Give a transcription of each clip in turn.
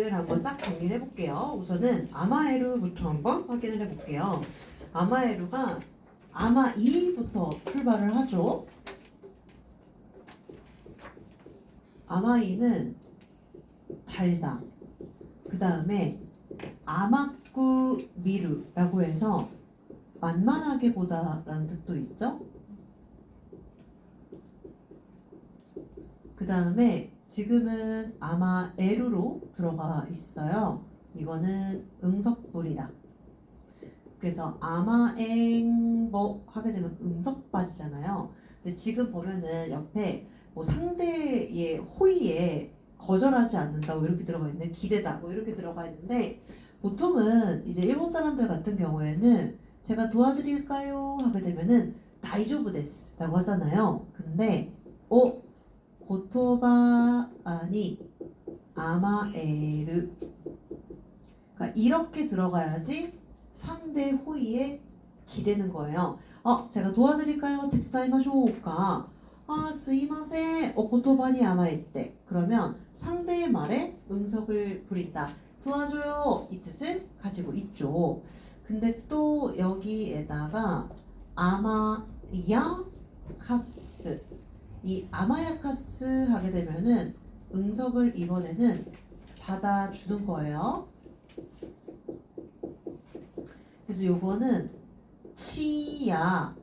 내용을 한번 쫙 정리를 해볼게요. 우선은 아마에루부터 한번 확인을 해볼게요. 아마에루가 아마이부터 출발을 하죠. 아마이는 달다. 그 다음에 아마쿠 미루라고 해서 만만하게 보다라는 뜻도 있죠. 그 다음에 지금은 아마에루로 들어가 있어요. 이거는 응석불이다. 그래서 아마엥뭐 하게 되면 응석바지잖아요. 근데 지금 보면은 옆에 뭐 상대의 호의에 거절하지 않는다 뭐 이렇게 들어가 있네. 기대다 뭐 이렇게 들어가 있는데 보통은 이제 일본 사람들 같은 경우에는 제가 도와드릴까요? 하게 되면은 다이조부 데스라고 하잖아요. 근데 고토바 아니 아마에르 그러니까 이렇게 들어가야지 상대 호의에 기대는 거예요. 제가 도와드릴까요? 텍스타이마쇼우까? 스이마세. 고토바니 아마에떼. 그러면 상대의 말에 응석을 부린다. 도와줘요. 이 뜻을 가지고 있죠. 근데 또 여기에다가 아마야카스. 이 아마야카스 하게 되면은 응석을 이번에는 받아주는 거예요. 그래서 요거는 치야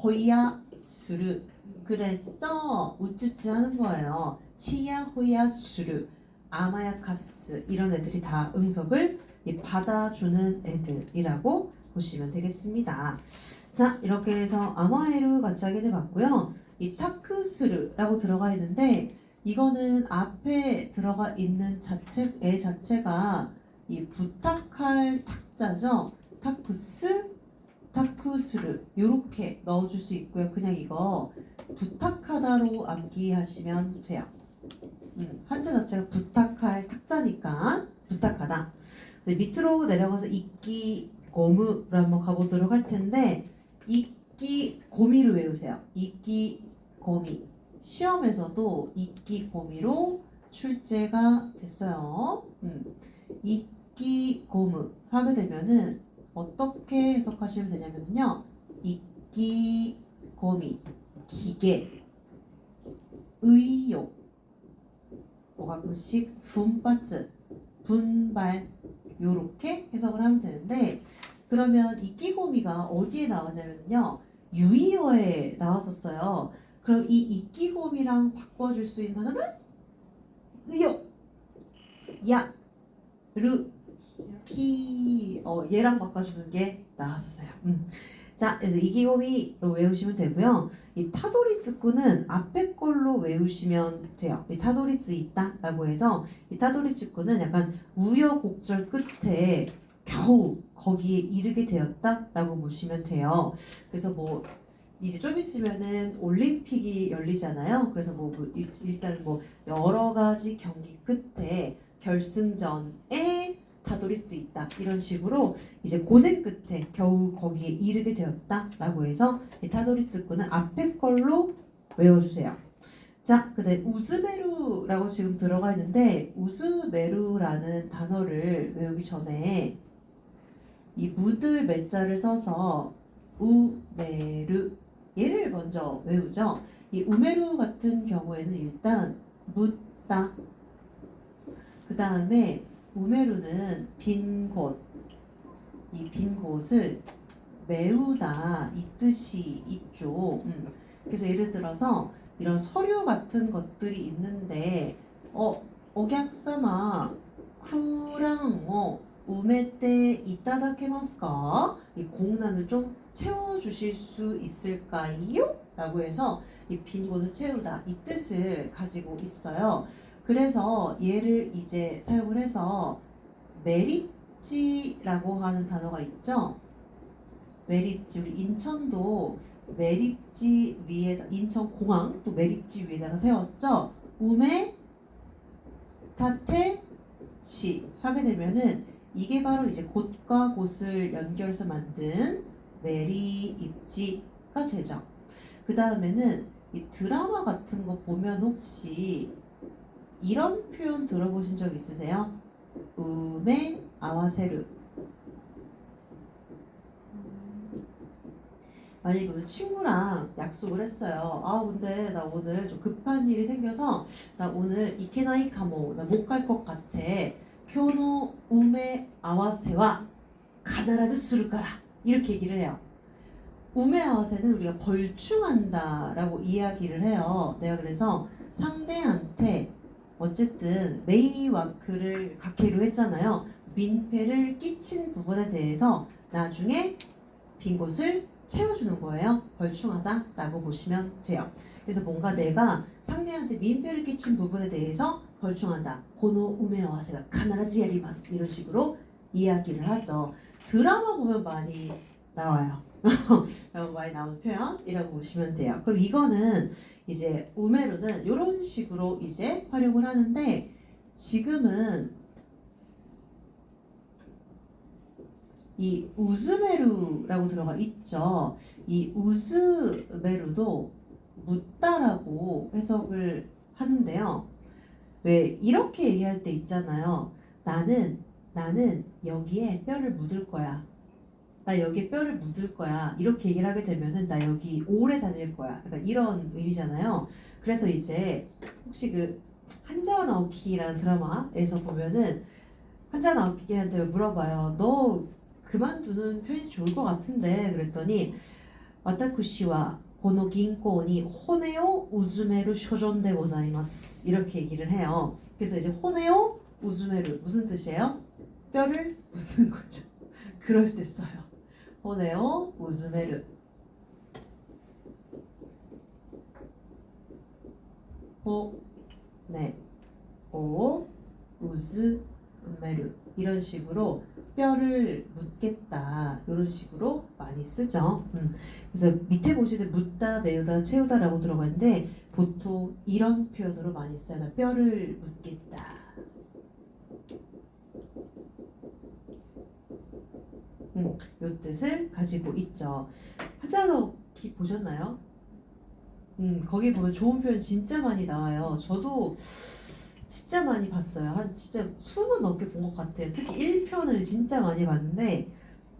호야 수르 그래서 우쭈쭈 하는 거예요. 치야 호야 수르 아마야카스 이런 애들이 다 응석을 받아주는 애들이라고 보시면 되겠습니다. 자, 이렇게 해서 아마에루 같이 확인해 봤고요. 이 타크스르라고 들어가 있는데 이거는 앞에 들어가 있는 애 자체가 이 부탁할 탁자죠. 타쿠스, 타쿠스르 요렇게 넣어줄 수 있고요. 그냥 이거 부탁하다로 암기하시면 돼요. 한자 자체가 부탁할 탁자니까 부탁하다. 밑으로 내려가서 이끼 고무로 한번 가보도록 할 텐데 이끼 고미로 외우세요. 이끼 고미. 시험에서도 이끼 고미로 출제가 됐어요. 이끼 고무 하게 되면은 어떻게 해석하시면 되냐면요. 이끼 고미 기계 의욕 뭐 가끔씩 분바츠 분발 요렇게 해석을 하면 되는데 그러면 이끼고미가 어디에 나왔냐면요. 유의어에 나왔었어요. 그럼 이 이끼고미랑 바꿔줄 수 있는 단어는 의욕 야 르 피 얘랑 바꿔주는 게 나왔었어요. 자, 그래서 이기고미로 외우시면 되고요. 이 타도리츠쿠는 앞에 걸로 외우시면 돼요. 이 타도리츠 있다라고 해서 이 타도리츠쿠는 약간 우여곡절 끝에 겨우 거기에 이르게 되었다라고 보시면 돼요. 그래서 뭐 이제 좀 있으면은 올림픽이 열리잖아요. 그래서 일단 여러 가지 경기 끝에 결승전에 타도리츠 있다 이런 식으로 이제 고생 끝에 겨우 거기에 이르게 되었다라고 해서 이 타도리츠쿠는 앞에 걸로 외워주세요. 자, 그다음 우즈메루라고 지금 들어가 있는데 우즈메루라는 단어를 외우기 전에 이 무들 매자를 써서 우메루 얘를 먼저 외우죠. 이 우메루 같은 경우에는 일단 묻다 그 다음에 우메루는 빈 곳, 이 빈 곳을 메우다 이 뜻이 있죠. 그래서 예를 들어서 이런 서류 같은 것들이 있는데 오객사마 쿠랑 우메떼 이타다케마스까? 이 공란을 좀 채워주실 수 있을까요? 라고 해서 이 빈 곳을 채우다 이 뜻을 가지고 있어요. 그래서 얘를 이제 사용을 해서 매립지라고 하는 단어가 있죠. 매립지 우리 인천도 매립지 위에 인천공항 또 매립지 위에다가 세웠죠. 우메 타테치 하게 되면은 이게 바로 이제 곳과 곳을 연결해서 만든 매립지가 되죠. 그 다음에는 이 드라마 같은 거 보면 혹시 이런 표현 들어보신 적 있으세요? 우메 아와세르. 만약에 오늘 친구랑 약속을 했어요. 아 근데 나 오늘 좀 급한 일이 생겨서 나 오늘 이케나이 카모 나 못 갈 것 같아. 교노 우메 아와세와 가나라드 수르까라 이렇게 얘기를 해요. 우메 아와세는 우리가 벌충한다라고 이야기를 해요. 내가 그래서 상대한테 어쨌든 메이와크를 각해로 했잖아요. 민폐를 끼친 부분에 대해서 나중에 빈 곳을 채워주는 거예요. 벌충하다라고 보시면 돼요. 그래서 뭔가 내가 상대한테 민폐를 끼친 부분에 대해서 벌충한다. 고노 우메와세가 가나라지 야리마스 이런 식으로 이야기를 하죠. 드라마 보면 많이 나와요. 많이 나오는 표현이라고 보시면 돼요. 그럼 이거는 이제 우메루는 이런 식으로 이제 활용을 하는데 지금은 이 우즈메루라고 들어가 있죠. 이 우즈메루도 묻다라고 해석을 하는데요. 왜 이렇게 얘기할 때 있잖아요. 나는 여기에 뼈를 묻을 거야. 나 여기에 뼈를 묻을 거야. 이렇게 얘기를 하게 되면은 나 여기 오래 다닐 거야. 약간 이런 의미잖아요. 그래서 이제 혹시 그 한자와 나오키라는 드라마에서 보면은 한자와 나오키한테 물어봐요. 너 그만두는 편이 좋을 것 같은데 그랬더니 와타쿠시와 고노 긴코니 호네오 우즈메루 쇼존데 고자이마스 이렇게 얘기를 해요. 그래서 이제 호네오 우즈메루 무슨 뜻이에요? 뼈를 묻는 거죠. 그럴 때 써요. 호네오 우즈메루 호네오 우즈메루 이런 식으로 뼈를 묻겠다 이런 식으로 많이 쓰죠. 그래서 밑에 보시듯 묻다, 메우다, 채우다라고 들어가 있는데 보통 이런 표현으로 많이 써요. 나 뼈를 묻겠다. 이 뜻을 가지고 있죠. 한자어기 보셨나요? 거기 보면 좋은 표현 진짜 많이 나와요. 저도 진짜 많이 봤어요. 한 진짜 20번 넘게 본 것 같아요. 특히 1편을 진짜 많이 봤는데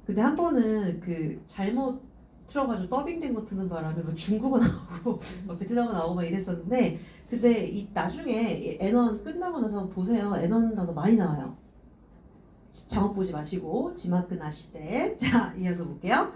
근데 한 번은 그 잘못 틀어가지고 더빙된 거 듣는 바람에 뭐 중국어 나오고 뭐 베트남어 나오고 막 이랬었는데 근데 이 나중에 애넌 끝나고 나서 보세요. 애넌 단어 많이 나와요. 잘못 보지 마시고 지마크 나시대. 자 이어서 볼게요.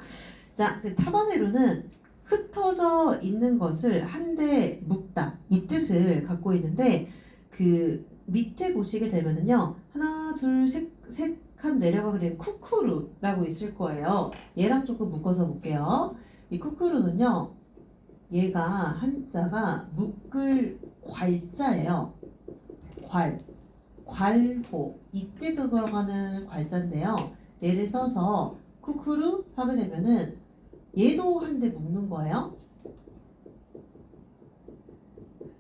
자 타바네루는 흩어져 있는 것을 한데 묶다 이 뜻을 갖고 있는데 그 밑에 보시게 되면은요 하나 둘 셋 칸 내려가게 되면 쿠쿠루라고 있을 거예요. 얘랑 조금 묶어서 볼게요. 이 쿠쿠루는요 얘가 한자가 묶을 괄자예요. 괄호 이때 들어가는 괄자인데요. 얘를 써서 쿠쿠루 하게 되면은 얘도 한데 묶는 거예요.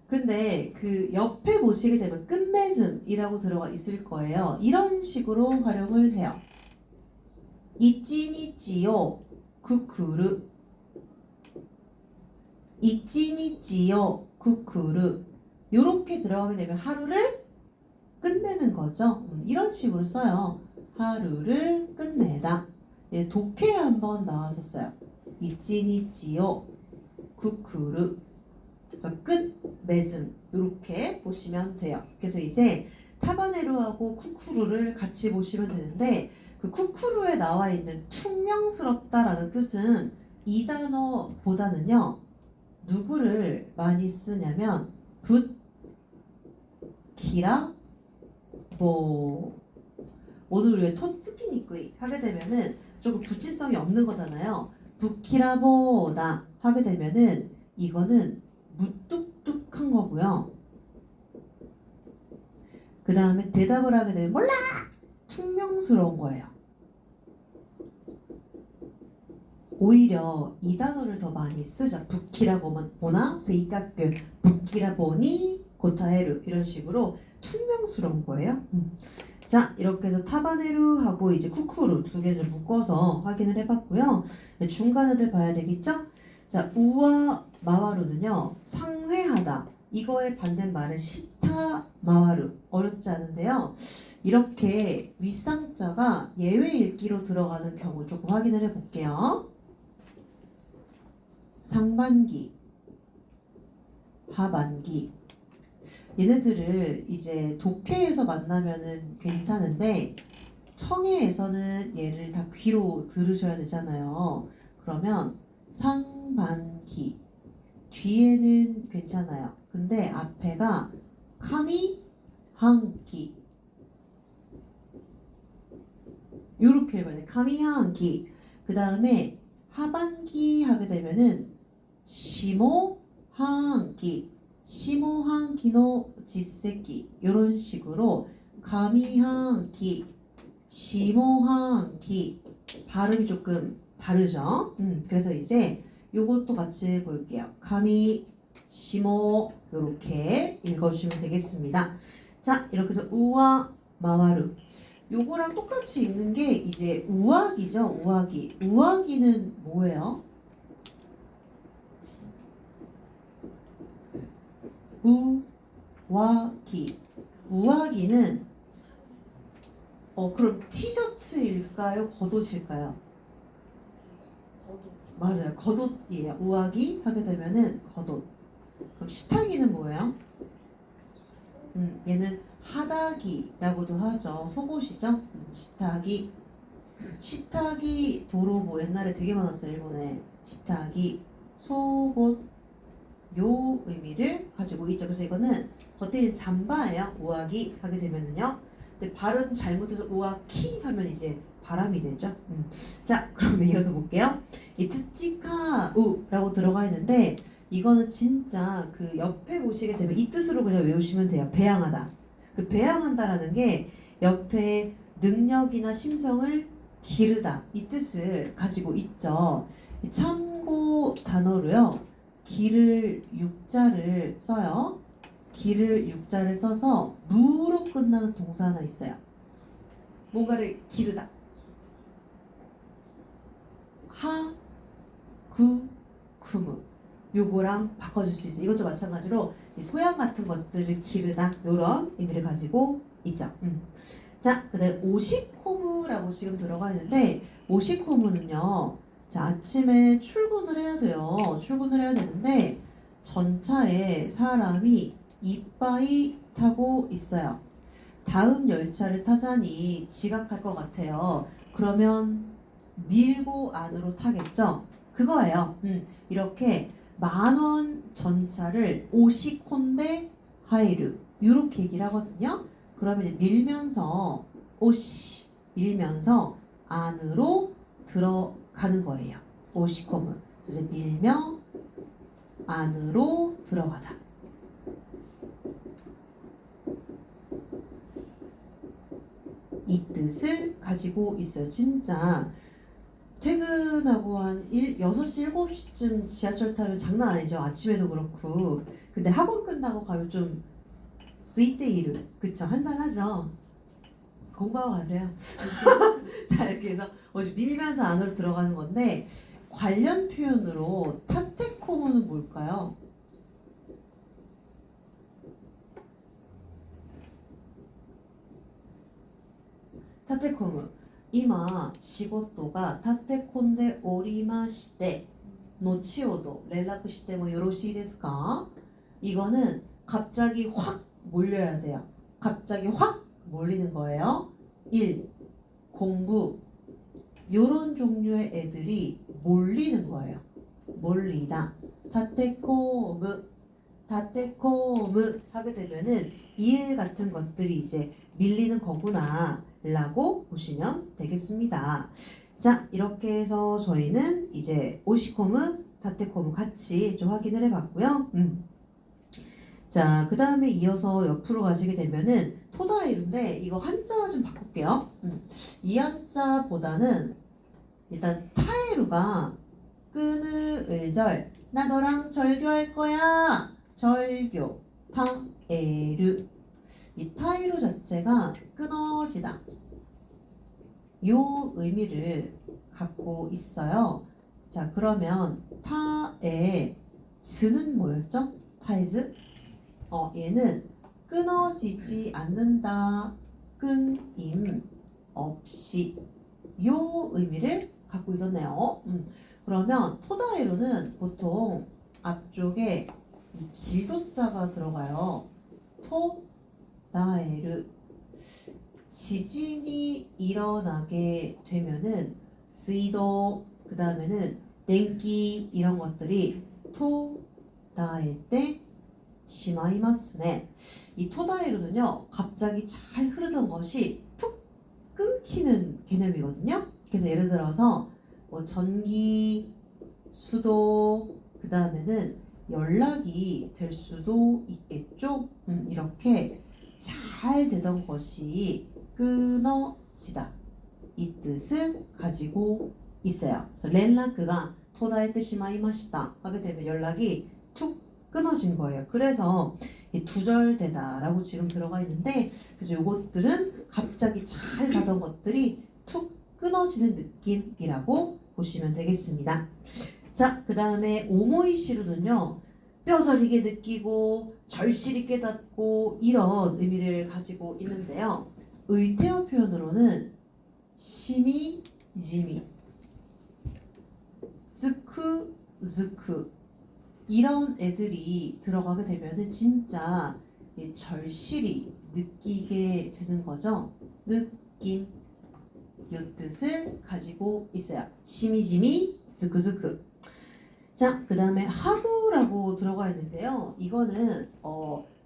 근데 그 옆에 보시게 되면 끝맺음이라고 들어가 있을 거예요. 이런 식으로 활용을 해요. 이치니치요 쿠쿠르 이치니치요 쿠쿠르 요렇게 들어가게 되면 하루를 끝내는 거죠. 이런 식으로 써요. 하루를 끝내다. 예, 독해 한번 나왔었어요. 이치니치요 쿠쿠르 그래서 끝, 맺음 이렇게 보시면 돼요. 그래서 이제 타바네루하고 쿠쿠루를 같이 보시면 되는데 그 쿠쿠루에 나와 있는 퉁명스럽다라는 뜻은 이 단어보다는요 누구를 많이 쓰냐면 붓키라 뭐 오늘 우리가 토츠키니쿠이 하게 되면은 조금 붙임성이 없는 거잖아요. 붓키라보다 하게 되면은 이거는 무뚝뚝한 거고요. 그 다음에 대답을 하게 되면 몰라! 퉁명스러운 거예요. 오히려 이 단어를 더 많이 쓰죠. 부키라보나 세이카크 부키라보니 고타에루 이런 식으로 퉁명스러운 거예요. 자 이렇게 해서 타바네루하고 이제 쿠쿠루 두 개를 묶어서 확인을 해봤고요. 중간애들 봐야 되겠죠? 자 우와 마와루는요 상회하다 이거의 반대말은 시타 우타 마와루 어렵지 않은데요. 이렇게 윗상자가 예외 읽기로 들어가는 경우 조금 확인을 해볼게요. 상반기, 하반기. 얘네들을 이제 독해에서 만나면은 괜찮은데 청해에서는 얘를 다 귀로 들으셔야 되잖아요. 그러면 상반기 뒤에는 괜찮아요. 근데 앞에가 카미 한기 요렇게 읽어야 돼. 카미 한기. 그 다음에 하반기 하게 되면은 시모 한기 시모 한기노 지세기 요런 식으로 카미 한기 시모 한기 발음이 조금 다르죠. 그래서 이제 요것도 같이 볼게요. 카미 시모 요렇게 읽어주시면 되겠습니다. 자, 이렇게 해서 우와 마와루 요거랑 똑같이 읽는 게 이제 우아기죠. 우아기. 우아기는 뭐예요? 우와기. 우와기는 그럼 티셔츠일까요? 겉옷일까요? 맞아요. 겉옷이에요. 우아기 하게 되면은 겉옷. 그럼 시타기는 뭐예요? 얘는 하다기라고도 하죠. 속옷이죠. 시타기. 시타기 도로 뭐 옛날에 되게 많았어요. 일본에. 시타기 속옷 요 의미를 가지고 있죠. 그래서 이거는 겉에는 잠바예요. 우아기 하게 되면은요. 근데 발음 잘못해서 우아키 하면 이제 바람이 되죠. 자, 그러면 이어서 볼게요. 이 츠치카우라고 들어가 있는데 이거는 진짜 그 옆에 보시게 되면 이 뜻으로 그냥 외우시면 돼요. 배양하다. 그 배양한다라는 게 옆에 능력이나 심성을 기르다 이 뜻을 가지고 있죠. 이 참고 단어로요. 기를 육자를 써요. 기를 육자를 써서 무로 끝나는 동사 하나 있어요. 뭔가를 기르다. 하, 구, 쿠무 요거랑 바꿔줄 수 있어요. 이것도 마찬가지로 소양 같은 것들을 기르다 이런 의미를 가지고 있죠. 자, 그다음 오시코무라고 지금 들어가 있는데 오시코무는요. 자, 아침에 출근을 해야 돼요. 출근을 해야 되는데 전차에 사람이 이빠이 타고 있어요. 다음 열차를 타자니 지각할 것 같아요. 그러면 밀고 안으로 타겠죠? 그거예요. 이렇게 10,000원 전차를 오시콘데 하이르 이렇게 얘기를 하거든요. 그러면 밀면서 오시 밀면서 안으로 들어가는 거예요. 오시코무 이제 밀며 안으로 들어가다. 이 뜻을 가지고 있어요. 진짜 퇴근하고 한 6시, 7시쯤 지하철 타면 장난 아니죠. 아침에도 그렇고. 근데 학원 끝나고 가면 좀 스이테이르 그쵸? 한산하죠. 공부하고 가세요. 자, 이렇게 해서 밀면서 안으로 들어가는 건데 관련 표현으로 타테코모는 뭘까요? 타테코무 今仕事が立て込んでおりまして後ほど連絡してもよろしいですか? 이거는 갑자기 확 몰려야 돼요. 갑자기 확 몰리는 거예요. 1. 공부 요런 종류의 애들이 몰리는 거예요. 몰리다. 타테코무 하게 되면은 일 같은 것들이 이제 밀리는 거구나 라고 보시면 되겠습니다. 자, 이렇게 해서 저희는 이제 오시코무, 타테코무 같이 좀 확인을 해봤고요. 자, 그 다음에 이어서 옆으로 가시게 되면은 토다이루인데 이거 한자 좀 바꿀게요. 이 한자보다는 일단 타이루가 끄느을절 나 너랑 절교할 거야. 절교 타에르 이 타이루 자체가 끊어지다 요 의미를 갖고 있어요. 자, 그러면 타의 즈는 뭐였죠? 타이즈? 얘는 끊어지지 않는다. 끊임 없이 요 의미를 갖고 있었네요. 그러면 토다에로는 보통 앞쪽에 이 길도자가 들어가요. 토다에르 지진이 일어나게 되면은 스이도 그 다음에는 덴기 이런 것들이 토다에때 시마이마스네. 이 토다에로는요 갑자기 잘 흐르던 것이 툭 끊기는 개념이거든요. 그래서 예를 들어서 뭐 전기, 수도, 그 다음에는 연락이 될 수도 있겠죠. 이렇게 잘 되던 것이 끊어지다 이 뜻을 가지고 있어요. 그래서 렌라크가 토다에테 시마이마시다 하게 되면 연락이 툭 끊어진 거예요. 그래서 이 두절되다라고 지금 들어가 있는데 그래서 요것들은 갑자기 잘 가던 것들이 툭 끊어지는 느낌이라고 보시면 되겠습니다. 자, 그 다음에 오모이시루는요 뼈저리게 느끼고 절실히 깨닫고 이런 의미를 가지고 있는데요. 의태어 표현으로는 시미지미, 즈쿠즈쿠 이런 애들이 들어가게 되면은 진짜 절실히 느끼게 되는 거죠. 느낌 요 뜻을 가지고 있어요. 시미지미, 즈쿠즈쿠. 자, 그 다음에 하구라고 들어가 있는데요. 이거는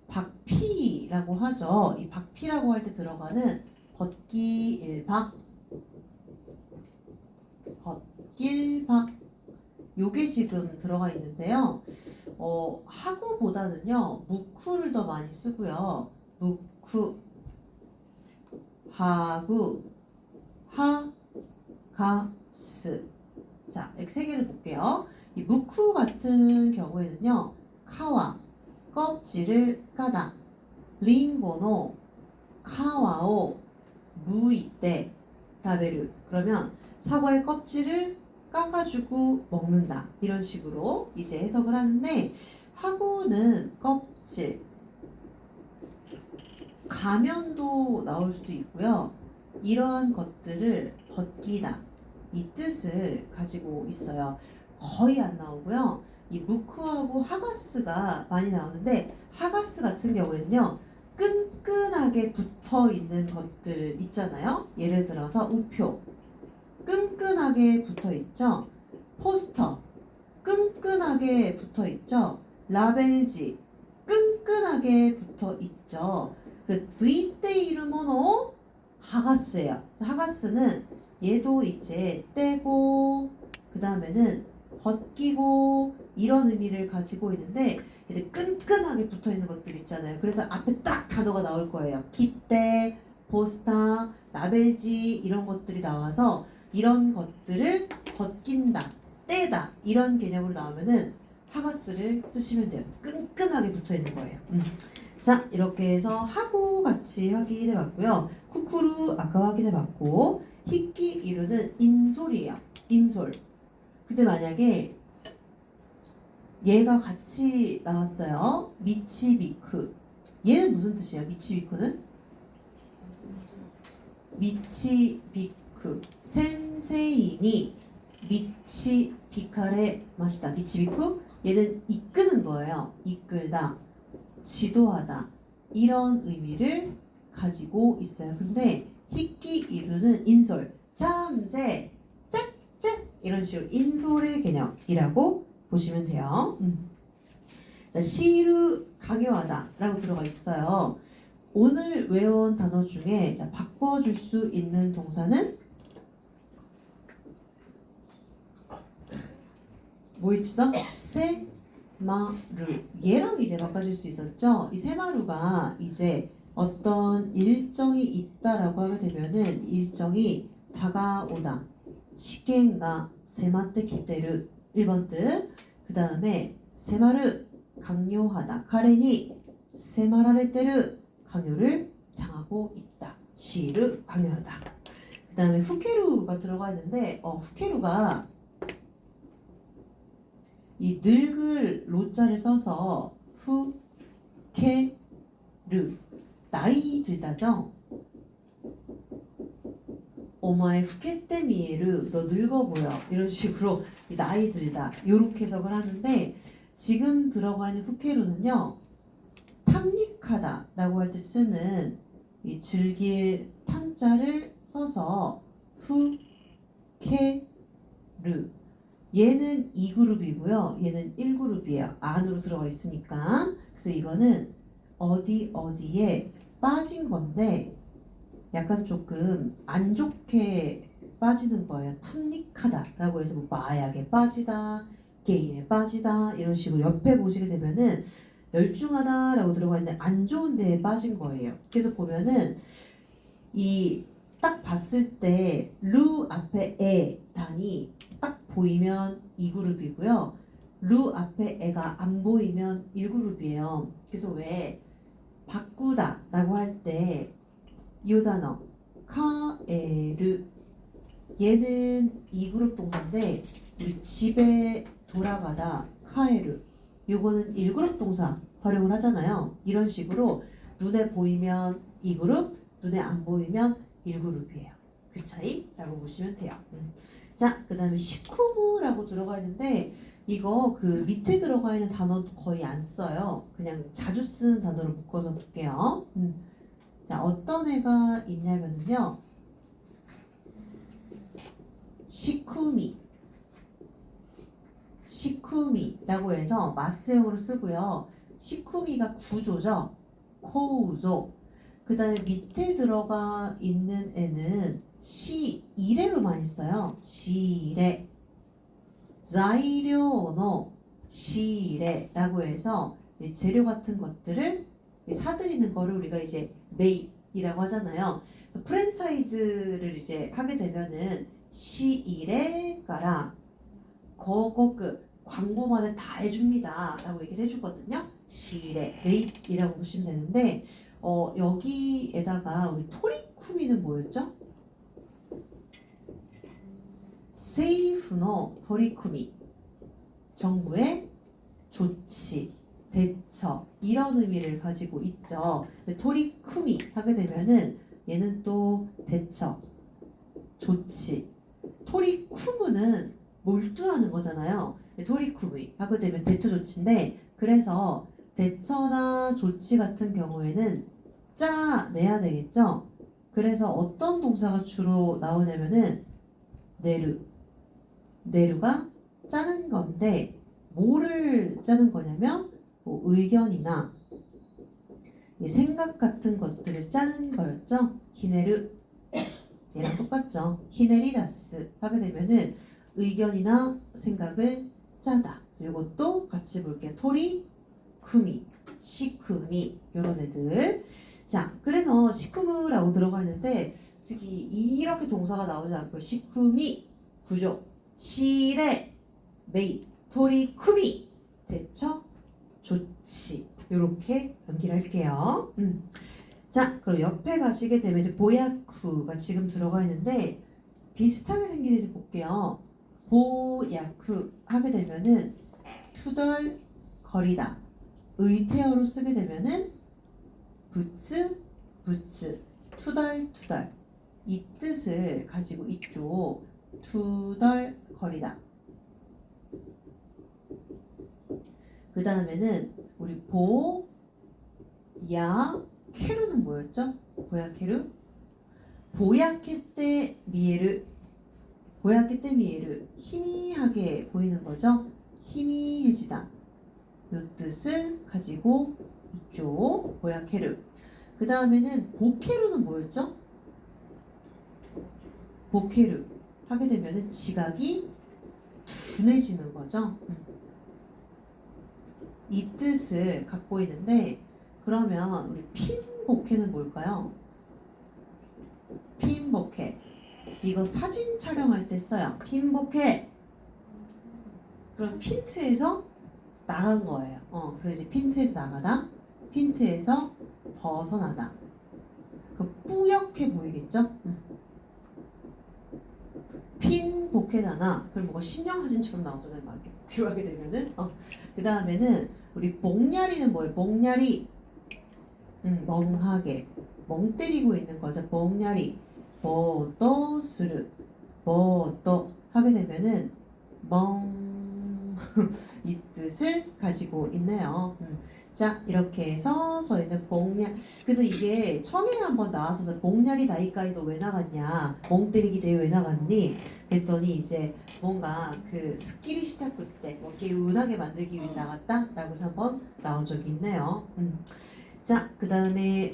박피라고 하죠. 이 박피라고 할 때 들어가는 벗기일박, 벗길박 요게 지금 들어가 있는데요. 하구보다는요 무쿠를 더 많이 쓰고요. 무쿠, 하구, 하가스. 자, 이렇게 세 개를 볼게요. 이 무쿠 같은 경우에는요 카와 껍질을 까다, 링고노 카와오 무이때 다베르. 그러면 사과의 껍질을 까가지고 먹는다 이런 식으로 이제 해석을 하는데 하구는 껍질, 가면도 나올 수도 있고요. 이러한 것들을 벗기다 이 뜻을 가지고 있어요. 거의 안 나오고요. 이 무쿠하고 하가스가 많이 나오는데 하가스 같은 경우에는요 끈끈하게 붙어 있는 것들 있잖아요. 예를 들어서 우표 끈끈하게 붙어 있죠. 포스터 끈끈하게 붙어 있죠. 라벨지 끈끈하게 붙어 있죠. 그 즈이테 이르모노 하가스예요. 하가스는 얘도 이제 떼고 그 다음에는 벗기고 이런 의미를 가지고 있는데 끈끈하게 붙어 있는 것들 있잖아요. 그래서 앞에 딱 단어가 나올 거예요. 깃대, 포스터, 라벨지 이런 것들이 나와서 이런 것들을 벗긴다, 떼다 이런 개념으로 나오면은 하가스를 쓰시면 돼요. 끈끈하게 붙어 있는 거예요. 자, 이렇게 해서 하고 같이 확인해 봤고요. 쿠쿠루 아까 확인해 봤고 히끼 이루는 인솔이에요. 인솔. 근데 만약에 얘가 같이 나왔어요. 미치비쿠. 얘는 무슨 뜻이에요? 미치비쿠는? 미치비쿠. 센세이니 미치비카레 마시다. 미치비쿠. 얘는 이끄는 거예요. 이끌다. 지도하다. 이런 의미를 가지고 있어요. 근데 히끼 이루는 인솔. 참새. 짝짝. 이런 식으로 인솔의 개념이라고 보시면 돼요. 자, 시루 강요하다 라고 들어가 있어요. 오늘 외운 단어 중에 자, 바꿔줄 수 있는 동사는 뭐 있죠? 세마루. 얘랑 이제 바꿔줄 수 있었죠? 이 세마루가 이제 어떤 일정이 있다라고 하게 되면은 일정이 다가오다. 시계가 세마테 기테르 1번 뜻. 그 다음에 세마르 강요하다. 카레니 세마라레테르 강요를 당하고 있다. 시를 강요하다. 그 다음에 후케루가 들어가 있는데 후케루가 이 늙을 로자를 써서 후케루 르 나이 들다죠. 오마에 후케때 미에르 너 늙어 보여 이런 식으로 이 나이 들다 요렇게 해석을 하는데 지금 들어가는 후케루는요 탐닉하다 라고 할 때 쓰는 이 즐길 탐자를 써서 후케르 얘는 2그룹이고요 얘는 1그룹이에요 안으로 들어가 있으니까 그래서 이거는 어디에 빠진 건데 약간 조금 안 좋게 빠지는 거예요. 탐닉하다라고 해서 뭐 마약에 빠지다, 게임에 빠지다 이런 식으로 옆에 보시게 되면은 열중하다라고 들어가 있는데 안 좋은 데에 빠진 거예요. 그래서 보면은 이 딱 봤을 때 루 앞에 에 단이 딱 보이면 2그룹이고요. 루 앞에 애가 안 보이면 1그룹이에요. 그래서 왜 바꾸다라고 할때 이 단어 카에르 얘는 2그룹 동사인데 우리 집에 돌아가다 카에르 요거는 1그룹 동사 활용을 하잖아요. 이런 식으로 눈에 보이면 2그룹 눈에 안 보이면 1그룹이에요. 그 차이라고 보시면 돼요. 자, 그 다음에 시쿠무라고 들어가 있는데 이거 그 밑에 들어가 있는 단어도 거의 안 써요. 그냥 자주 쓰는 단어로 묶어서 볼게요. 자, 어떤 애가 있냐면요. 시쿠미라고 해서 마스형으로 쓰고요. 시쿠미가 구조죠. 코우조. 그 다음에 밑에 들어가 있는 애는 시이레로 많이 써요. 시이레. 자이료노 시이레라고 해서 재료 같은 것들을 사들이는 거를 우리가 이제 메이이라고 하잖아요. 프랜차이즈를 이제 하게 되면은 시일에 가라 거거그 광고만을 다 해줍니다 라고 얘기를 해주거든요. 시일에 메이이라고 보시면 되는데 여기에다가 우리 토리쿠미는 뭐였죠? 세이프노 토리쿠미 정부의 조치 대처 이런 의미를 가지고 있죠. 토리쿠미 하게 되면은 얘는 또 대처, 조치. 토리쿠무는 몰두하는 거잖아요. 토리쿠미 하게 되면 대처 조치인데 그래서 대처나 조치 같은 경우에는 짜내야 되겠죠. 그래서 어떤 동사가 주로 나오냐면은 내루가 짜는 건데 뭐를 짜는 거냐면 뭐 의견이나 생각 같은 것들을 짜는 거였죠. 히네르 얘랑 똑같죠. 히네리다스 하게 되면은 의견이나 생각을 짜다. 이것도 같이 볼게요. 토리, 쿠미, 시쿠미 이런 애들. 자, 그래서 시쿠무라고 들어가 있는데 특히 이렇게 동사가 나오지 않고 시쿠미 구조, 시레 메이, 토리, 쿠미 대처, 조치 이렇게 연기를 할게요. 자, 그럼 옆에 가시게 되면 이제 보야쿠가 지금 들어가 있는데 비슷하게 생긴 애 볼게요. 보야쿠 하게 되면은 투덜거리다. 의태어로 쓰게 되면은 부츠 투덜 이 뜻을 가지고 있죠. 투덜거리다. 그 다음에는 우리 보야케루는 뭐였죠? 보야케루? 보야케떼 미에르 희미하게 보이는 거죠? 희미해지다. 이 뜻을 가지고 있죠. 보야케루. 그 다음에는 보케루는 뭐였죠? 보케루 하게 되면은 지각이 둔해지는 거죠. 이 뜻을 갖고 있는데 그러면 우리 핀보케는 뭘까요? 핀보케 이거 사진 촬영할 때 써요. 핀보케 그럼 핀트에서 나간 거예요. 그래서 이제 핀트에서 나가다 핀트에서 벗어나다 그 뿌옇게 보이겠죠? 핀보케잖아. 그럼 뭐가 심령 사진처럼 나오잖아요. 막 이렇게 복귀를 하게 되면은 그 다음에는 우리 몽냐리는 뭐예요? 몽냐리 멍하게 멍 때리고 있는 거죠. 멍냐리 뭐또 스르 뭐또 하게 되면은 멍 이 뜻을 가지고 있네요. 자 이렇게 해서 저희는 봉냐 그래서 이게 청에 한번 나왔어서 봉냐리 다이까이 너 왜 나갔냐 멍 때리기 대회 왜 나갔니 그랬더니 이제 뭔가 그 스키리 시타쿠 때뭐 개운하게 만들기 위해 나갔다라고 해서 한번 나온 적이 있네요. 자 그 다음에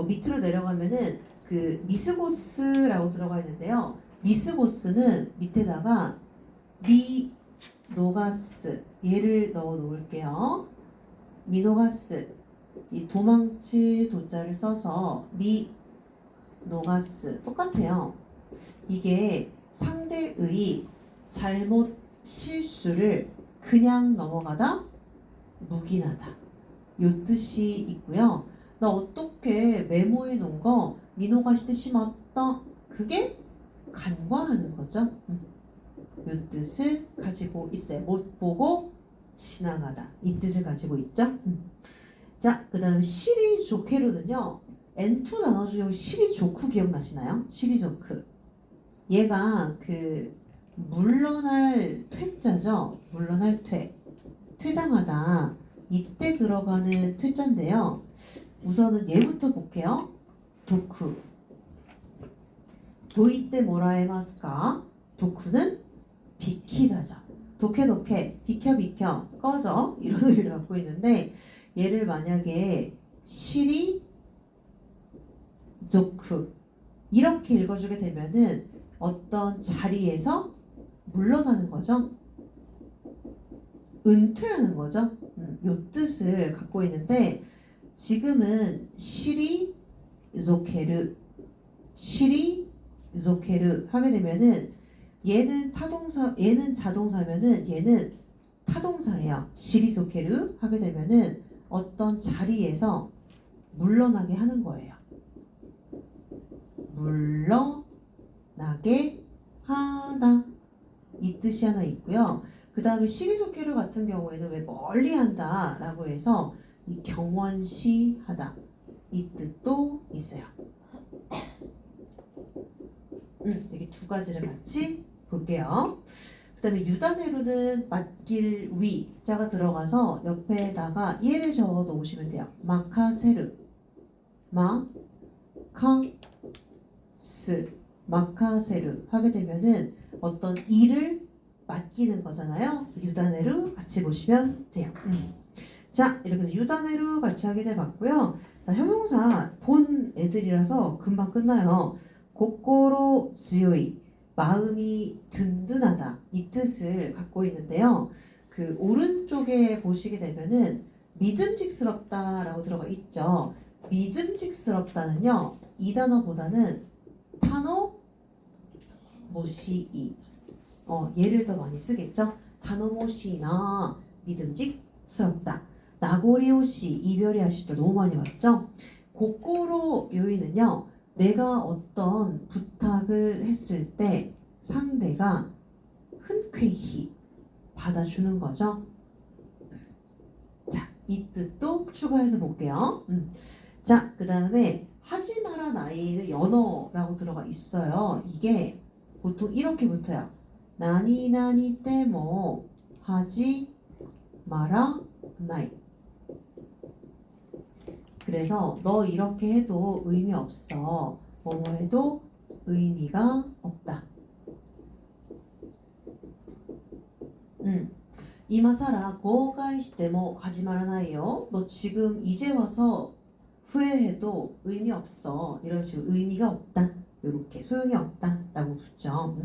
밑으로 내려가면은 그 미스고스라고 들어가 있는데요. 미스고스는 밑에다가 미노가스 얘를 넣어 놓을게요. 미노가스 이 도망칠 도자를 써서 미노가스 똑같아요. 이게 상대의 잘못 실수를 그냥 넘어가다 묵인하다 요 뜻이 있고요. 나 어떻게 메모해 놓은 거 미노가시대 심었다 그게 간과하는 거죠. 요 뜻을 가지고 있어요. 못 보고 지나가다 이 뜻을 가지고 있죠. 자, 그 다음 시리조케루는요. N2 단어 중에 시리조크 기억나시나요? 시리조크. 얘가 그 물러날 퇴자죠. 물러날 퇴. 퇴장하다. 이때 들어가는 퇴자인데요. 우선은 얘부터 볼게요. 도쿠. 도이때 뭐라해마스까? 도쿠는 비키다죠. 도케도케 비켜 비켜 꺼져 이런 의미를 갖고 있는데 얘를 만약에 시리 조크 이렇게 읽어주게 되면은 어떤 자리에서 물러나는 거죠. 은퇴하는 거죠. 요 뜻을 갖고 있는데 지금은 시리 조케르 하게 되면은 얘는 타동사 얘는 자동사면은 얘는 타동사예요. 시리조케르 하게 되면은 어떤 자리에서 물러나게 하는 거예요. 물러나게 하다 이 뜻이 하나 있고요. 그 다음에 시리조케르 같은 경우에는 왜 멀리 한다 라고 해서 이 경원시하다 이 뜻도 있어요. 여기 두 가지를 같이 볼게요. 그 다음에 유다네루는 맡길 위 자가 들어가서 옆에다가 얘를 적어 놓으시면 돼요. 마카세르 마카세르 하게 되면은 어떤 일을 맡기는 거잖아요. 유다네루 같이 보시면 돼요. 자 이렇게 해서 유다네루 같이 하게 돼봤고요. 자 형용사 본 애들이라서 금방 끝나요. 고꼬로 즈요이 마음이 든든하다 이 뜻을 갖고 있는데요. 그 오른쪽에 보시게 되면은 믿음직스럽다라고 들어가 있죠. 믿음직스럽다는요 이 단어보다는 타노 모시이 얘를 더 많이 쓰겠죠. 타노 모시나 믿음직스럽다. 나고리오시 이별이 아쉽다 너무 많이 봤죠. 고꼬로 요이는요 내가 어떤 부탁을 했을 때 상대가 흔쾌히 받아주는 거죠. 자, 이 뜻도 추가해서 볼게요. 자, 그 다음에 하지 마라 나이는 연어라고 들어가 있어요. 이게 보통 이렇게 붙어요. 나니나니 때뭐 하지 마라 나이. 그래서 너 이렇게 해도 의미 없어. 뭐뭐 해도 의미가 없다. 이마사라 고가이시테모 하지 말아나요. 너 지금 이제 와서 후회해도 의미 없어. 이런 식으로 의미가 없다. 이렇게 소용이 없다라고 붙죠.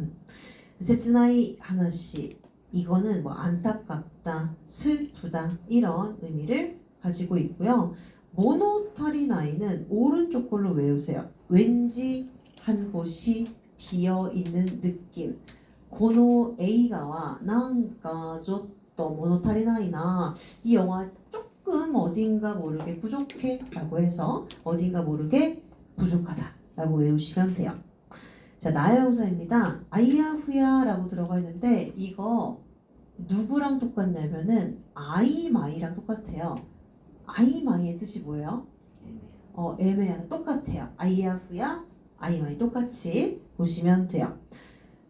세츠나이 하나씩 이거는 뭐 안타깝다, 슬프다 이런 의미를 가지고 있고요. 모노타리나이는 오른쪽 걸로 외우세요. 왠지 한 곳이 비어 있는 느낌. 고노 에이가와 난가 조또 모노타리나이나 이 영화 조금 어딘가 모르게 부족해 라고 해서 어딘가 모르게 부족하다 라고 외우시면 돼요. 자 나야우사입니다. 아이야후야 라고 들어가 있는데 이거 누구랑 똑같냐면은 아이마이랑 똑같아요. 아이마이의 뜻이 뭐예요? 애매하다. 똑같아요. 아이아후야 아이마이 똑같이 보시면 돼요.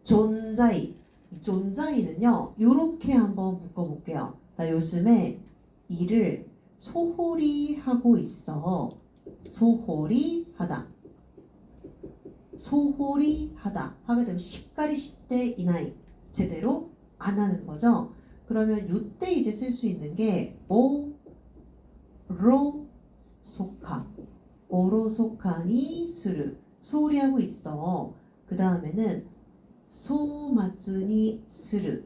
존자이. 존자이는요. 요렇게 한번 묶어볼게요. 나 요즘에 일을 소홀히 하고 있어. 소홀히 하다. 소홀히 하다. 하게 되면 시까리 시대 이나이. 제대로 안 하는 거죠. 그러면 요때 이제 쓸 수 있는 게 오로 소카. 오로 소카니 스르. 소홀히 하고 있어. 그 다음에는 소마츠니 스르.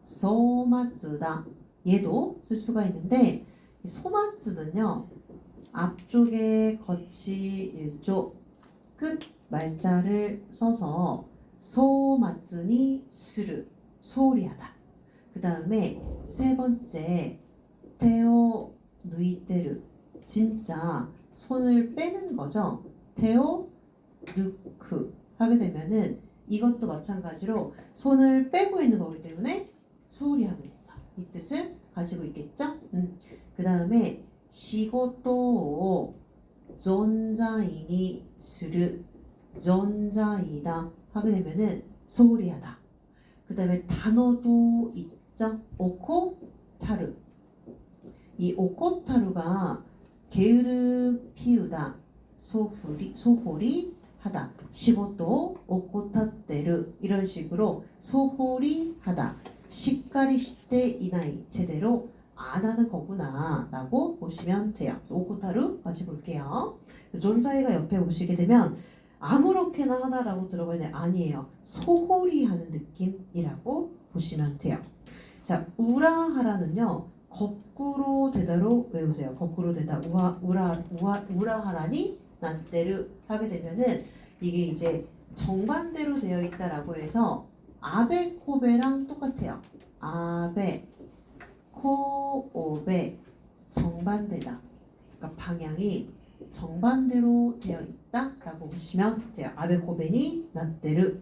소마츠다. 얘도 쓸 수가 있는데 소마츠는요. 앞쪽에 거치 일조 끝 말자를 써서 소마츠니 스르. 소홀히 하다. 그 다음에 세 번째 테오 누이테르. 진짜 손을 빼는 거죠. 테오 누크 하게 되면은 이것도 마찬가지로 손을 빼고 있는 거기 때문에 소홀히 하고 있어. 이 뜻을 가지고 있겠죠? 그 다음에 시고토 존자이니 스르. 존자이다 하게 되면은 소홀히 하다. 그 다음에 단어도 있죠? 오코타르. 이 오코타루가 게으름 피우다, 소홀히 하다, 시고토 오코타테르 이런 식으로 소홀히 하다, 시까리 시대 이나이 제대로 안 하는 거구나 라고 보시면 돼요. 오코타루 같이 볼게요. 존자이가 옆에 보시게 되면 아무렇게나 하나라고 들어가는데 아니에요. 소홀히 하는 느낌이라고 보시면 돼요. 자, 우라하라는요. 거꾸로 되다로 외우세요. 거꾸로 되다 우라하라니 난때르 하게 되면은 이게 이제 정반대로 되어 있다라고 해서 아베 코베랑 똑같아요. 아베 코오베 정반대다. 그러니까 방향이 정반대로 되어 있다라고 보시면 돼요. 아베 코베니 난때르.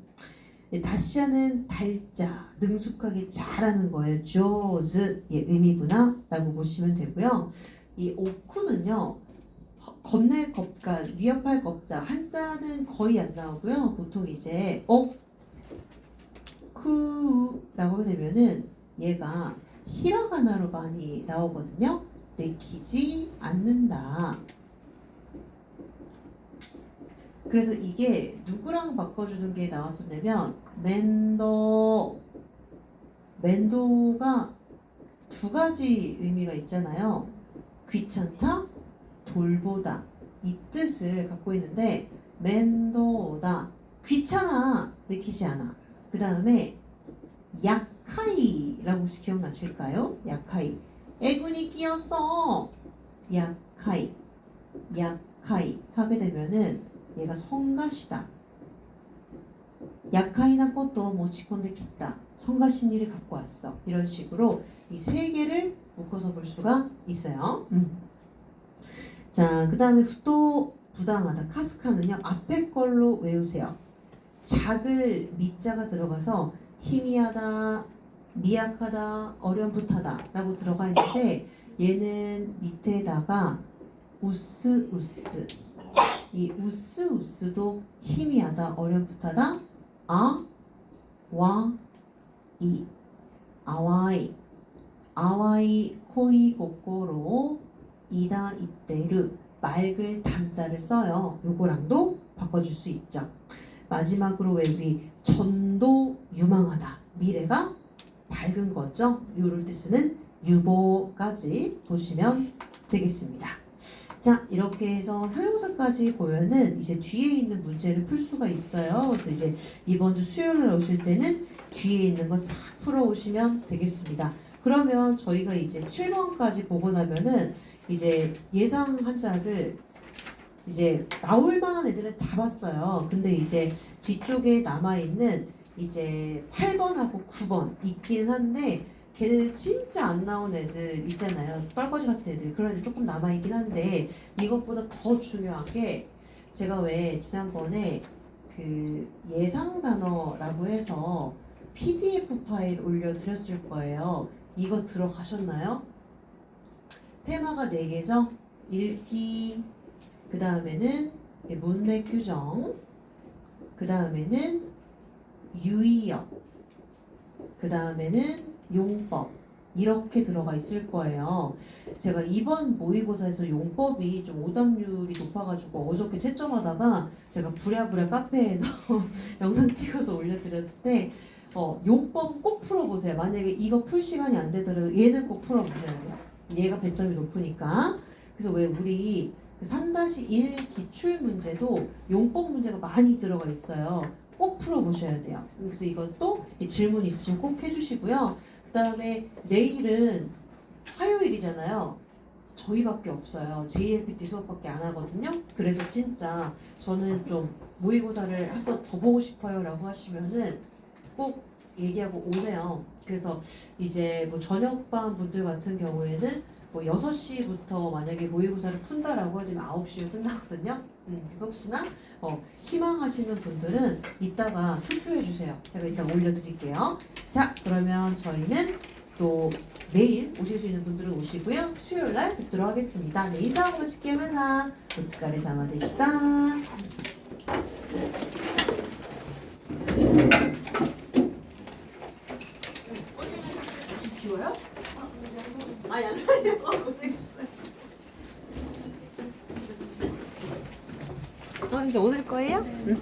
다시 하는 달자, 능숙하게 잘하는 거예요. 조즈의 의미구나 라고 보시면 되고요. 이 오쿠는요. 겁낼 겁가, 위협할 겁자, 한자는 거의 안 나오고요. 보통 이제 오쿠라고 되면은 얘가 히라가나로 많이 나오거든요. 내키지 않는다. 그래서 이게 누구랑 바꿔주는 게 나왔었냐면 멘도가 두 가지 의미가 있잖아요. 귀찮다, 돌보다 이 뜻을 갖고 있는데 멘도다 귀찮아, 내키지 않아. 그 다음에 약하이라고 혹시 기억나실까요? 약하이 애군이 끼었어. 약하이 하게 되면은 얘가 성가시다. 약하이나 것도 모치콘데 깃다. 성가신이를 갖고 왔어. 이런 식으로 이 세 개를 묶어서 볼 수가 있어요. 자, 그 다음에 또 부당하다. 카스카는요. 앞에 걸로 외우세요. 작을 미자가 들어가서 희미하다, 미약하다, 어렴풋하다 라고 들어가 있는데 얘는 밑에다가 우스 이 우스도 희미하다, 어렴풋하다. 아와이 코이 고꼬로 이다 이때르 맑을 담자를 써요. 요거랑도 바꿔줄 수 있죠. 마지막으로 왜 우리 전도 유망하다, 미래가 밝은 거죠. 요럴 때 쓰는 유보까지 보시면 되겠습니다. 자, 이렇게 해서 형용사까지 보면은 이제 뒤에 있는 문제를 풀 수가 있어요. 그래서 이제 이번 주 수요일날 오실 때는 뒤에 있는 거 싹 풀어오시면 되겠습니다. 그러면 저희가 이제 7번까지 보고 나면은 이제 예상 한자들 이제 나올 만한 애들은 다 봤어요. 근데 이제 뒤쪽에 남아있는 이제 8번하고 9번 있긴 한데 걔네들 진짜 안 나온 애들 있잖아요. 떨거지 같은 애들. 그런 애들 조금 남아있긴 한데 이것보다 더 중요한 게 제가 왜 지난번에 그 예상 단어라고 해서 PDF 파일 올려드렸을 거예요. 이거 들어가셨나요? 테마가 4개죠? 읽기, 그 다음에는 문맥 규정, 그 다음에는 유의역, 그 다음에는 용법 이렇게 들어가 있을 거예요. 제가 이번 모의고사에서 용법이 좀 오답률이 높아가지고 어저께 채점하다가 제가 부랴부랴 카페에서 영상 찍어서 올려드렸는데 용법 꼭 풀어보세요. 만약에 이거 풀 시간이 안 되더라도 얘는 꼭 풀어보셔야 돼요. 얘가 배점이 높으니까. 그래서 왜 우리 3-1 기출 문제도 용법 문제가 많이 들어가 있어요. 꼭 풀어보셔야 돼요. 그래서 이것도 질문 있으시면 꼭 해주시고요. 그 다음에 내일은 화요일이잖아요. 저희밖에 없어요. JLPT 수업밖에 안 하거든요. 그래서 진짜 저는 좀 모의고사를 한 번 더 보고 싶어요 라고 하시면은 꼭 얘기하고 오세요. 그래서 이제 뭐 저녁반 분들 같은 경우에는 뭐 6시부터 만약에 모의고사를 푼다라고 하면 9시에 끝나거든요. 그래서 혹시나 희망하시는 분들은 이따가 투표해 주세요. 제가 이따 올려드릴게요. 자, 그러면 저희는 또 내일 오실 수 있는 분들은 오시고요. 수요일 날 뵙도록 하겠습니다. 네, 인사하고 마칠게요. 회사 오츠카레 사마 되시다. 비워요? 아, 양산이요? 고생했어요. 이제 오늘 거예요? 응.